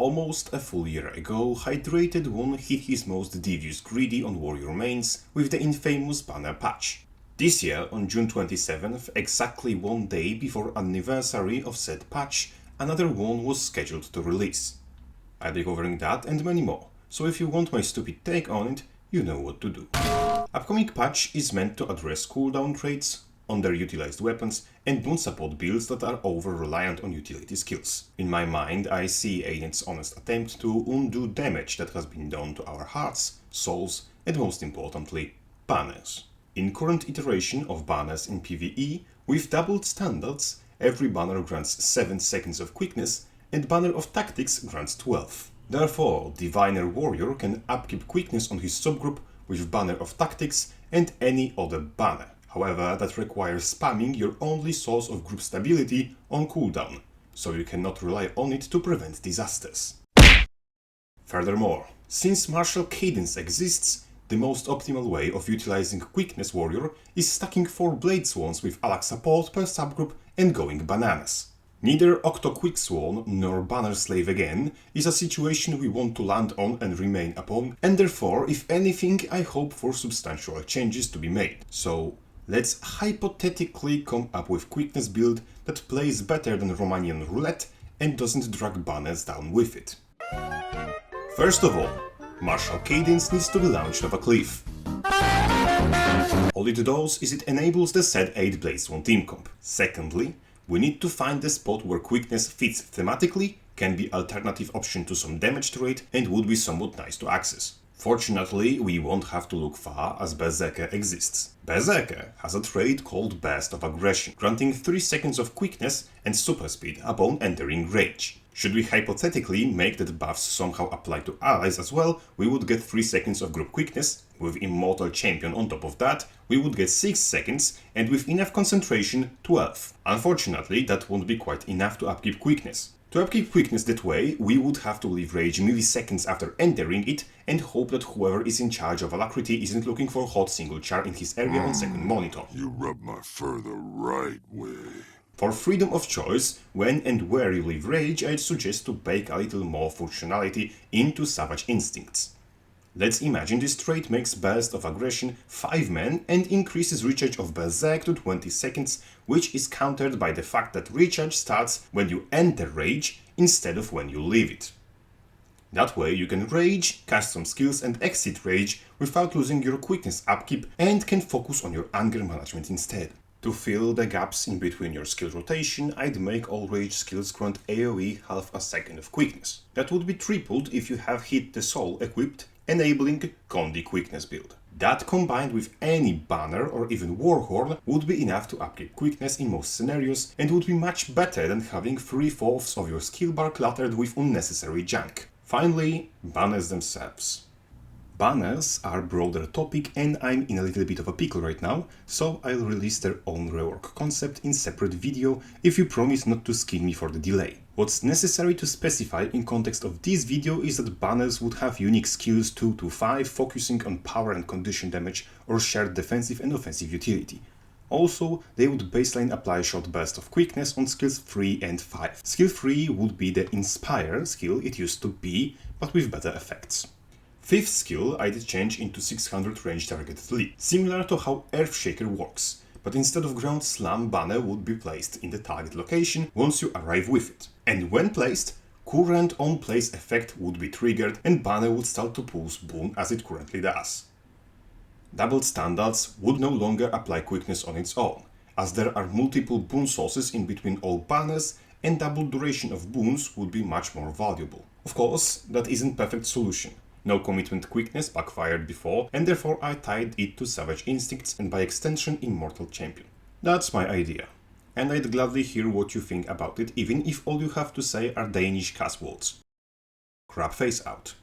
Almost a full year ago, Hydrated One hit his most devious greedy on warrior mains with the infamous banner patch. This year, on June 27th, exactly one day before anniversary of said patch, another one was scheduled to release. I'll be covering that and many more, so if you want my stupid take on it, you know what to do. Upcoming patch is meant to address cooldown traits, underutilized weapons, and boon support builds that are over-reliant on utility skills. In my mind, I see Aiden's honest attempt to undo damage that has been done to our hearts, souls, and most importantly, banners. In current iteration of banners in PvE, with doubled standards, every banner grants 7 seconds of quickness, and banner of tactics grants 12. Therefore, Diviner Warrior can upkeep quickness on his subgroup with banner of tactics and any other banner. However, that requires spamming your only source of group stability on cooldown, so you cannot rely on it to prevent disasters. Furthermore, since martial cadence exists, the most optimal way of utilizing Quickness Warrior is stacking 4 Blade Swans with Alak support per subgroup and going bananas. Neither Octo Quick Swan nor Banner Slave again is a situation we want to land on and remain upon, and therefore, if anything, I hope for substantial changes to be made. So, let's hypothetically come up with Quickness build that plays better than Romanian Roulette and doesn't drag banners down with it. First of all, Martial Cadence needs to be launched off a cliff. All it does is it enables the said 8 Blade Swan team comp. Secondly, we need to find the spot where Quickness fits thematically, can be alternative option to some damage trait, and would be somewhat nice to access. Fortunately, we won't have to look far as Berserker exists. Berserker has a trait called Burst of Aggression, granting 3 seconds of quickness and super speed upon entering rage. Should we hypothetically make that buffs somehow apply to allies as well, we would get 3 seconds of group quickness, with Immortal Champion on top of that, we would get 6 seconds, and with enough concentration, 12. Unfortunately, that won't be quite enough to upkeep quickness. To upkeep quickness that way, we would have to leave rage milliseconds after entering it, and hope that whoever is in charge of Alacrity isn't looking for hot single char in his area on second monitor. You rub my fur the right way. For freedom of choice, when and where you leave rage, I'd suggest to bake a little more functionality into Savage Instincts. Let's imagine this trait makes Burst of Aggression 5-man and increases recharge of Berserk to 20 seconds, which is countered by the fact that recharge starts when you enter rage instead of when you leave it. That way you can rage, cast some skills and exit rage without losing your quickness upkeep and can focus on your anger management instead. To fill the gaps in between your skill rotation, I'd make all rage skills grant AoE half a second of quickness. That would be tripled if you have Hit the Soul equipped, enabling Condi Quickness build. That combined with any banner or even Warhorn would be enough to upkeep quickness in most scenarios and would be much better than having 3/4 of your skill bar cluttered with unnecessary junk. Finally, banners themselves. Banners are a broader topic and I'm in a little bit of a pickle right now, so I'll release their own rework concept in separate video if you promise not to skin me for the delay. What's necessary to specify in context of this video is that banners would have unique skills 2 to 5 focusing on power and condition damage or shared defensive and offensive utility. Also, they would baseline apply short burst of quickness on skills 3 and 5. Skill 3 would be the Inspire skill it used to be, but with better effects. 5th skill I'd change into 600 range targeted lead, similar to how Earthshaker works, but instead of Ground Slam, banner would be placed in the target location once you arrive with it. And when placed, current on-place effect would be triggered and banner would start to pulse boon as it currently does. Doubled standards would no longer apply quickness on its own, as there are multiple boon sources in between all banners and double duration of boons would be much more valuable. Of course, that isn't perfect solution. No commitment quickness backfired before, and therefore I tied it to Savage Instincts and by extension Immortal Champion. That's my idea, and I'd gladly hear what you think about it, even if all you have to say are Danish cuss words. Crabface out.